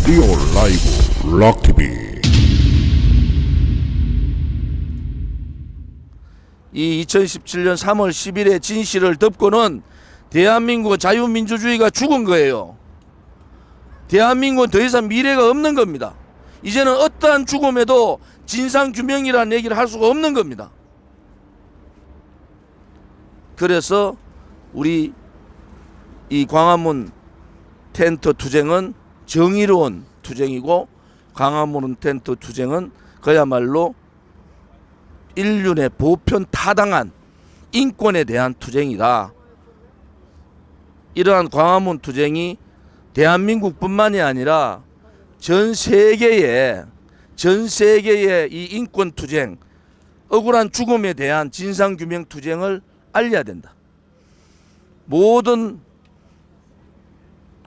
리얼 라이브 락TV. 이 2017년 3월 10일의 진실을 덮고는 대한민국의 자유민주주의가 죽은 거예요. 대한민국은 더 이상 미래가 없는 겁니다. 이제는 어떠한 죽음에도 진상규명이라는 얘기를 할 수가 없는 겁니다. 그래서 우리 이 광화문 텐트 투쟁은 정의로운 투쟁이고, 광화문 텐트 투쟁은 그야말로 인륜의 보편 타당한 인권에 대한 투쟁이다. 이러한 광화문 투쟁이 대한민국뿐만이 아니라 전 세계의 이 인권 투쟁, 억울한 죽음에 대한 진상규명 투쟁을 알려야 된다. 모든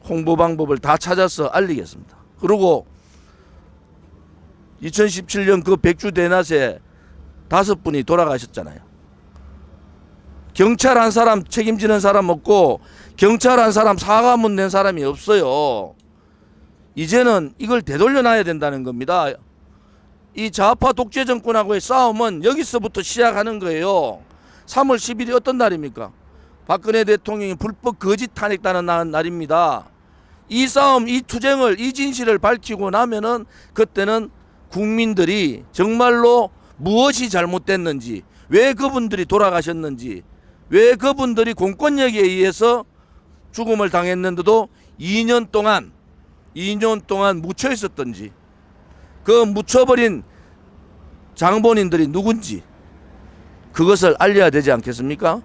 홍보 방법을 다 찾아서 알리겠습니다. 그리고 2017년 그 백주 대낮에 5분이 돌아가셨잖아요. 경찰 한 사람 책임지는 사람 없고, 경찰 한 사람 사과문 낸 사람이 없어요. 이제는 이걸 되돌려놔야 된다는 겁니다. 이 좌파 독재 정권하고의 싸움은 여기서부터 시작하는 거예요. 3월 10일이 어떤 날입니까? 박근혜 대통령이 불법 거짓 탄핵당한 날입니다. 이 싸움, 이 투쟁을, 이 진실을 밝히고 나면은 그때는 국민들이 정말로 무엇이 잘못됐는지, 왜 그분들이 돌아가셨는지, 왜 그분들이 공권력에 의해서 죽음을 당했는데도 2년 동안 묻혀 있었던지, 그 묻혀버린 장본인들이 누군지, 그것을 알려야 되지 않겠습니까?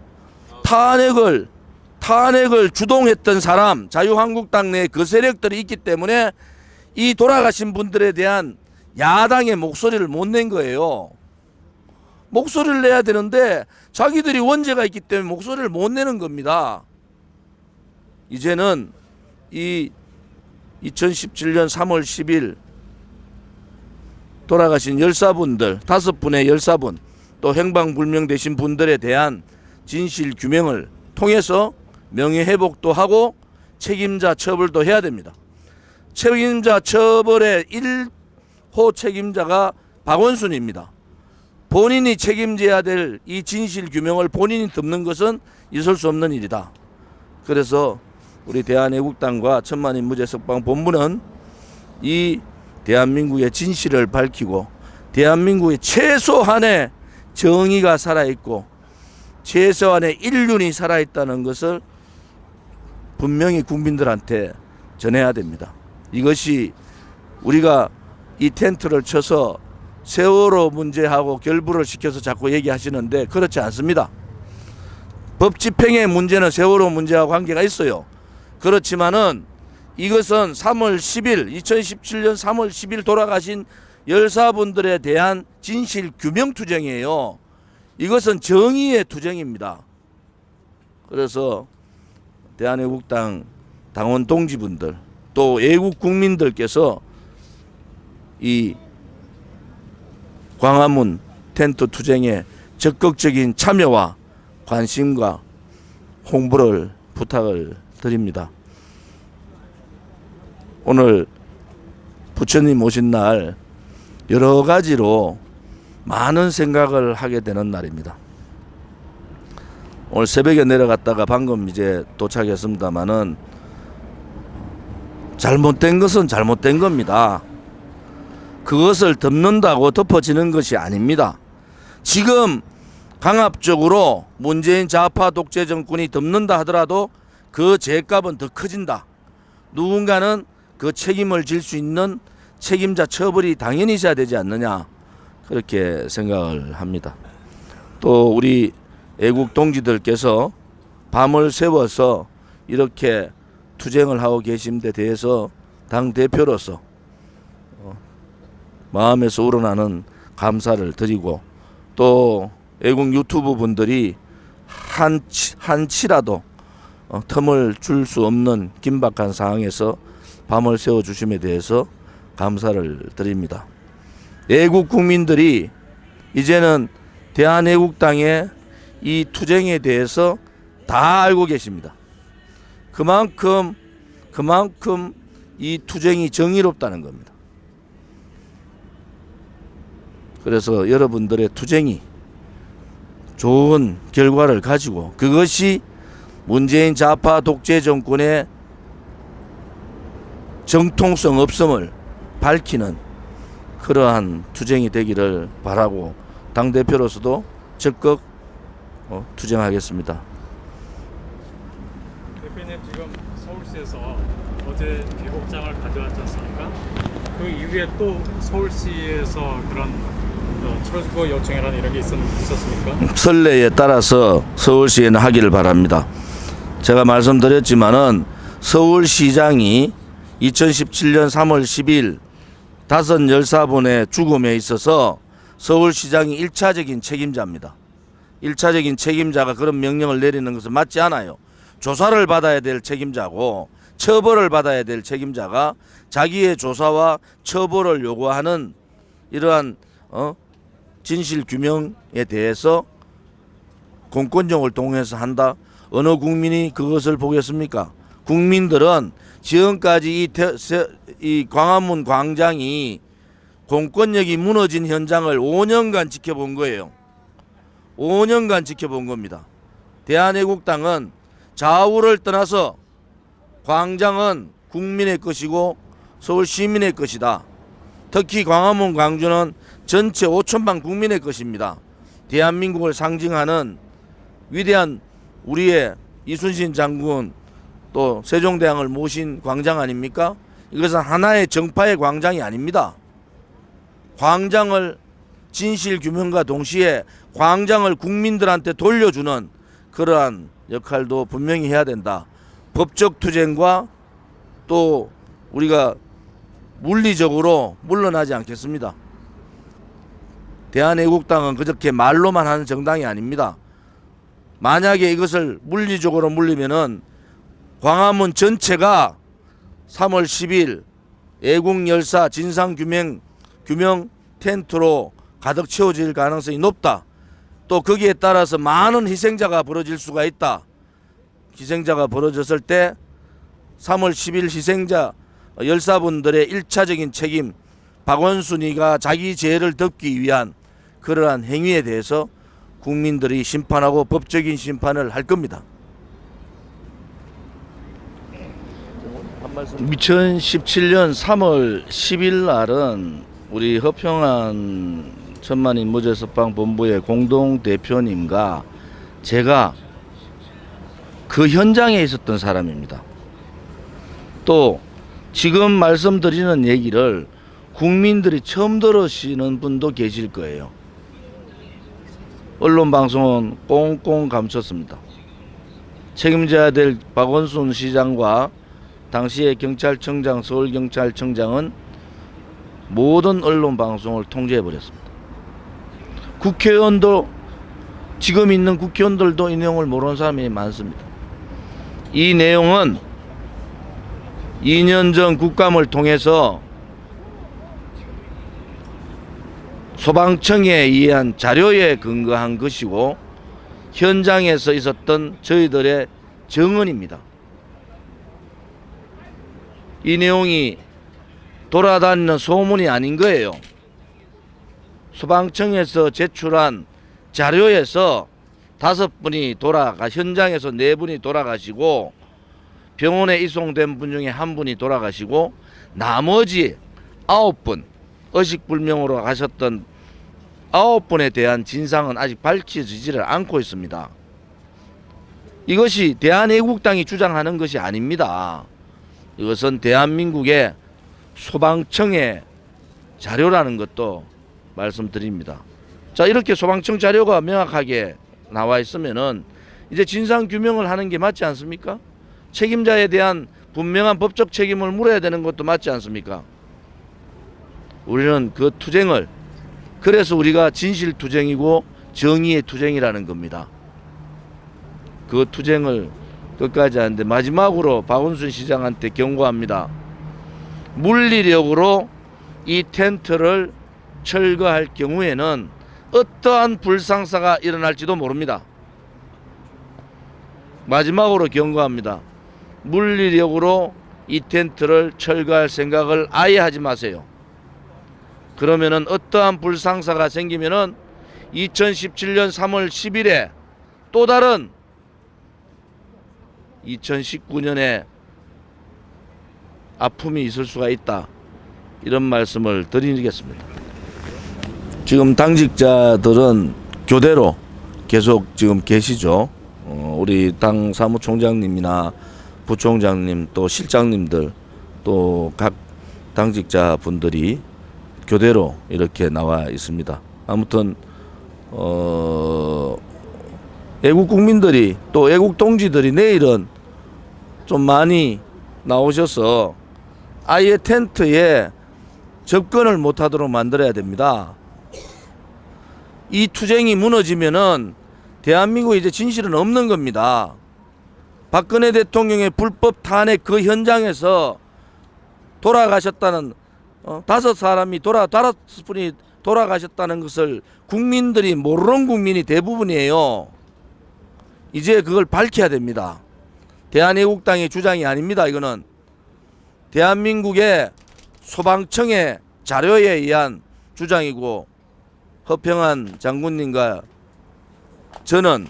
탄핵을 주동했던 사람, 자유한국당 내에 그 세력들이 있기 때문에 이 돌아가신 분들에 대한 야당의 목소리를 못 낸 거예요. 목소리를 내야 되는데 자기들이 원죄가 있기 때문에 목소리를 못 내는 겁니다. 이제는 이 2017년 3월 10일 돌아가신 열사분들, 5분의 열사분, 또 행방불명되신 분들에 대한 진실 규명을 통해서 명예회복도 하고 책임자 처벌도 해야 됩니다. 책임자 처벌의 1호 책임자가 박원순입니다. 본인이 책임져야 될 이 진실 규명을 본인이 덮는 것은 있을 수 없는 일이다. 그래서 우리 대한애국당과 천만인 무죄석방 본부는 이 대한민국의 진실을 밝히고, 대한민국의 최소한의 정의가 살아있고 최소한의 인륜이 살아있다는 것을 분명히 국민들한테 전해야 됩니다. 이것이 우리가 이 텐트를 쳐서 세월호 문제하고 결부를 시켜서 자꾸 얘기하시는데 그렇지 않습니다. 법 집행의 문제는 세월호 문제하고 관계가 있어요. 그렇지만은 이것은 2017년 3월 10일 돌아가신 열사분들에 대한 진실 규명 투쟁이에요. 이것은 정의의 투쟁입니다. 그래서 대한애국당 당원 동지분들, 또 애국 국민들께서 이 광화문 텐트 투쟁에 적극적인 참여와 관심과 홍보를 부탁을 드립니다. 오늘 부처님 오신 날 여러 가지로 많은 생각을 하게 되는 날입니다. 오늘 새벽에 내려갔다가 방금 이제 도착했습니다만은 잘못된 것은 잘못된 겁니다. 그것을 덮는다고 덮어지는 것이 아닙니다. 지금 강압적으로 문재인 좌파 독재 정권이 덮는다 하더라도 그 죄값은 더 커진다. 누군가는 그 책임을 질 수 있는 책임자 처벌이 당연히 있어야 되지 않느냐, 그렇게 생각을 합니다. 또 우리 애국 동지들께서 밤을 새워서 이렇게 투쟁을 하고 계신 데 대해서 당대표로서 마음에서 우러나는 감사를 드리고, 또 애국 유튜브 분들이 한치라도 틈을 줄 수 없는 긴박한 상황에서 밤을 새워주심에 대해서 감사를 드립니다. 애국 국민들이 이제는 대한애국당의 이 투쟁에 대해서 다 알고 계십니다. 그만큼 이 투쟁이 정의롭다는 겁니다. 그래서 여러분들의 투쟁이 좋은 결과를 가지고 그것이 문재인 좌파 독재 정권의 정통성 없음을 밝히는 그러한 투쟁이 되기를 바라고 당대표로서도 적극 투쟁하겠습니다. 대표님 지금 서울시에서 어제 개국장을 가져왔지 않습니까? 그 이후에 또 서울시에서 그런 철거 요청이라는 이런 게 있었습니까? 선례에 따라서 서울시에는 하기를 바랍니다. 제가 말씀드렸지만은 서울시장이 2017년 3월 10일 5열사분의 죽음에 있어서 서울시장이 1차적인 책임자입니다. 1차적인 책임자가 그런 명령을 내리는 것은 맞지 않아요. 조사를 받아야 될 책임자고 처벌을 받아야 될 책임자가 자기의 조사와 처벌을 요구하는 이러한 진실 규명에 대해서 공권력을 동원해서 한다. 어느 국민이 그것을 보겠습니까? 국민들은 지금까지 이 광화문 광장이 공권력이 무너진 현장을 5년간 지켜본 거예요. 5년간 지켜본 겁니다. 대한애국당은 좌우를 떠나서 광장은 국민의 것이고 서울 시민의 것이다. 특히 광화문 광주는 전체 5천만 국민의 것입니다. 대한민국을 상징하는 위대한 우리의 이순신 장군 또 세종대왕을 모신 광장 아닙니까? 이것은 하나의 정파의 광장이 아닙니다. 광장을 진실 규명과 동시에 광장을 국민들한테 돌려주는 그러한 역할도 분명히 해야 된다. 법적 투쟁과 또 우리가 물리적으로 물러나지 않겠습니다. 대한애국당은 그렇게 말로만 하는 정당이 아닙니다. 만약에 이것을 물리적으로 물리면은 광화문 전체가 3월 10일 애국열사 진상규명 텐트로 가득 채워질 가능성이 높다. 또 거기에 따라서 많은 희생자가 벌어질 수가 있다. 희생자가 벌어졌을 때 3월 10일 희생자 열사분들의 1차적인 책임 박원순이가 자기 죄를 덮기 위한 그러한 행위에 대해서 국민들이 심판하고 법적인 심판을 할 겁니다. 2017년 3월 10일 날은 우리 허평한 천만인 무죄석방 본부의 공동대표님과 제가 그 현장에 있었던 사람입니다. 또 지금 말씀드리는 얘기를 국민들이 처음 들으시는 분도 계실 거예요. 언론방송은 꽁꽁 감췄습니다. 책임져야 될 박원순 시장과 당시의 경찰청장, 서울경찰청장은 모든 언론방송을 통제해버렸습니다. 국회의원도 지금 있는 국회의원들도 이 내용을 모르는 사람이 많습니다. 이 내용은 2년 전 국감을 통해서 소방청에 의한 자료에 근거한 것이고 현장에서 있었던 저희들의 증언입니다. 이 내용이 돌아다니는 소문이 아닌 거예요. 소방청에서 제출한 자료에서 5분이 현장에서 4분이 돌아가시고 병원에 이송된 분 중에 1분이 돌아가시고 나머지 9분 의식불명으로 가셨던 9분에 대한 진상은 아직 밝혀지지를 않고 있습니다. 이것이 대한애국당이 주장하는 것이 아닙니다. 이것은 대한민국의 소방청의 자료라는 것도 말씀드립니다. 자, 이렇게 소방청 자료가 명확하게 나와 있으면은 이제 진상 규명을 하는 게 맞지 않습니까? 책임자에 대한 분명한 법적 책임을 물어야 되는 것도 맞지 않습니까? 우리는 그 투쟁을, 그래서 우리가 진실 투쟁이고 정의의 투쟁이라는 겁니다. 그 투쟁을 끝까지 하는데 마지막으로 박원순 시장한테 경고합니다. 물리력으로 이 텐트를 철거할 경우에는 어떠한 불상사가 일어날지도 모릅니다. 마지막으로 경고합니다. 물리력으로 이 텐트를 철거할 생각을 아예 하지 마세요. 그러면은 어떠한 불상사가 생기면은 2017년 3월 10일에 또 다른 2019년에 아픔이 있을 수가 있다. 이런 말씀을 드리겠습니다. 지금 당직자들은 교대로 계속 지금 계시죠. 우리 당 사무총장님이나 부총장님 또 실장님들 또 각 당직자 분들이 교대로 이렇게 나와 있습니다. 아무튼 애국 국민들이 또 애국 동지들이 내일은 좀 많이 나오셔서 아예 텐트에 접근을 못하도록 만들어야 됩니다. 이 투쟁이 무너지면은 대한민국 이제 진실은 없는 겁니다. 박근혜 대통령의 불법 탄핵 그 현장에서 돌아가셨다는 다섯 분이 돌아가셨다는 것을 국민들이 모르는 국민이 대부분이에요. 이제 그걸 밝혀야 됩니다. 대한애국당의 주장이 아닙니다. 이거는 대한민국의 소방청의 자료에 의한 주장이고 허평한 장군님과 저는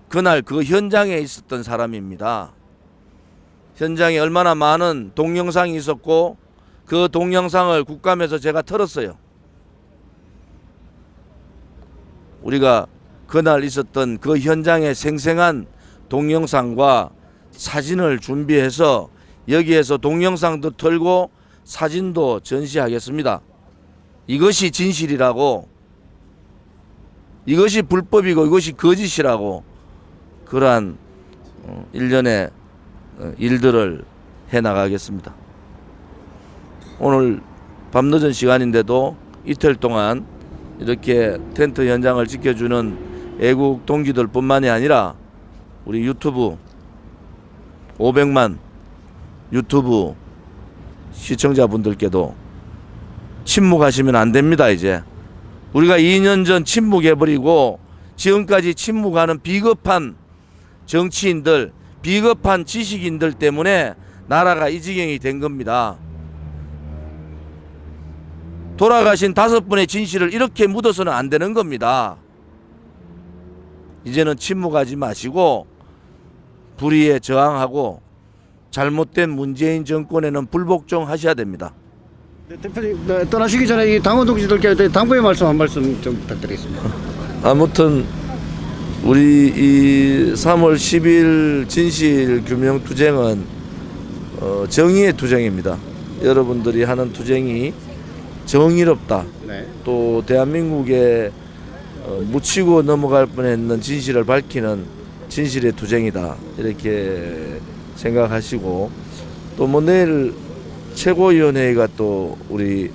그날 그 현장에 있었던 사람입니다. 현장에 얼마나 많은 동영상이 있었고 그 동영상을 국감에서 제가 틀었어요. 우리가 그날 있었던 그 현장의 생생한 동영상과 사진을 준비해서 여기에서 동영상도 틀고 사진도 전시하겠습니다. 이것이 진실이라고, 이것이 불법이고 이것이 거짓이라고 그러한 일련의 일들을 해나가겠습니다. 오늘 밤늦은 시간인데도 이틀 동안 이렇게 텐트 현장을 지켜주는 애국 동지들 뿐만이 아니라 우리 유튜브 500만 유튜브 시청자분들께도 침묵하시면 안 됩니다. 이제 우리가 2년 전 침묵해버리고 지금까지 침묵하는 비겁한 정치인들, 비겁한 지식인들 때문에 나라가 이 지경이 된 겁니다. 돌아가신 5분의 진실을 이렇게 묻어서는 안 되는 겁니다. 이제는 침묵하지 마시고 불의에 저항하고 잘못된 문재인 정권에는 불복종하셔야 됩니다. 네, 대표님 떠나시기 전에 이 당원 동지들께 당부의 말씀 한 말씀 좀 부탁드리겠습니다. 아무튼 우리 이 3월 10일 진실 규명 투쟁은 정의의 투쟁입니다. 여러분들이 하는 투쟁이 정의롭다. 네. 또 대한민국에 묻히고 넘어갈 뻔했는 진실을 밝히는 진실의 투쟁이다. 이렇게 생각하시고 또 뭐 내일 최고위원회가 또 우리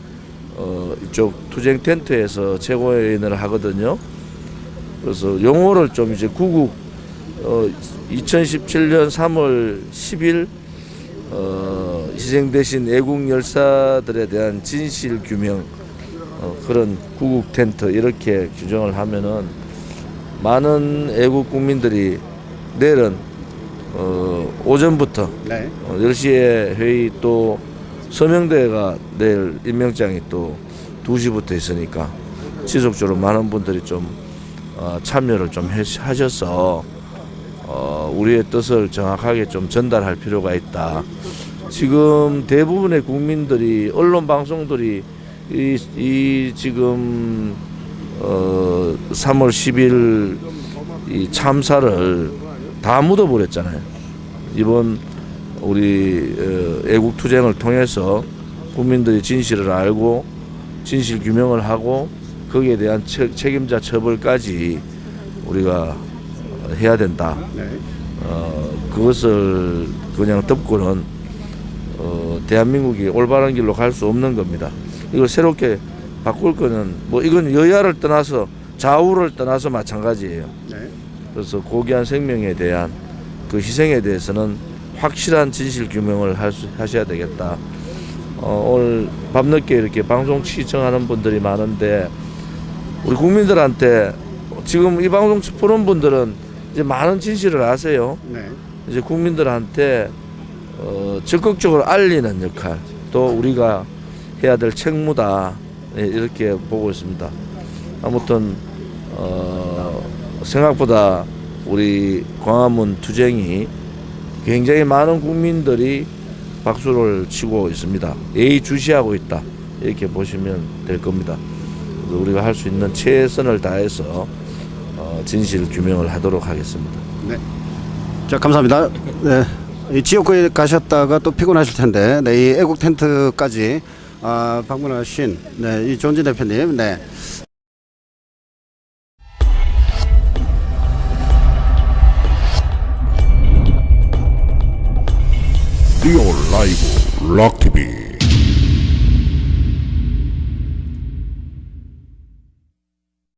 이쪽 투쟁 텐트에서 최고위원회를 하거든요. 그래서 용어를 좀 이제 구국 2017년 3월 10일 희생되신 애국 열사들에 대한 진실 규명 그런 구국 텐트 이렇게 규정을 하면은 많은 애국 국민들이 내일은 오전부터 네. 10시에 회의 또 서명대회가 내일 임명장이 또 2시부터 있으니까 지속적으로 많은 분들이 좀 참여를 좀 하셔서 우리의 뜻을 정확하게 좀 전달할 필요가 있다. 지금 대부분의 국민들이 언론 방송들이 이 지금 3월 10일 이 참사를 다 묻어버렸잖아요. 이번 우리 애국 투쟁을 통해서 국민들이 진실을 알고 진실 규명을 하고 거기에 대한 책임자 처벌까지 우리가 해야 된다. 네. 그것을 그냥 덮고는 대한민국이 올바른 길로 갈 수 없는 겁니다. 이걸 새롭게 바꿀 거는 뭐 이건 여야를 떠나서 좌우를 떠나서 마찬가지예요. 네. 그래서 고귀한 생명에 대한 그 희생에 대해서는 확실한 진실 규명을 하셔야 되겠다. 오늘 밤늦게 이렇게 방송 시청하는 분들이 많은데 우리 국민들한테 지금 이 방송 보는 분들은 이제 많은 진실을 아세요. 네. 이제 국민들한테 적극적으로 알리는 역할 또 우리가 해야 될 책무다 이렇게 보고 있습니다. 아무튼 생각보다 우리 광화문 투쟁이 굉장히 많은 국민들이 박수를 치고 있습니다. 예의주시하고 있다 이렇게 보시면 될 겁니다. 그래서 우리가 할 수 있는 최선을 다해서 진실 규명을 하도록 하겠습니다. 네. 자, 감사합니다. 네. 이 지역구에 가셨다가 또 피곤하실 텐데, 네, 이 애국 텐트까지 방문하신 네, 이 조은진 대표님, 네. 리얼 라이브 락TV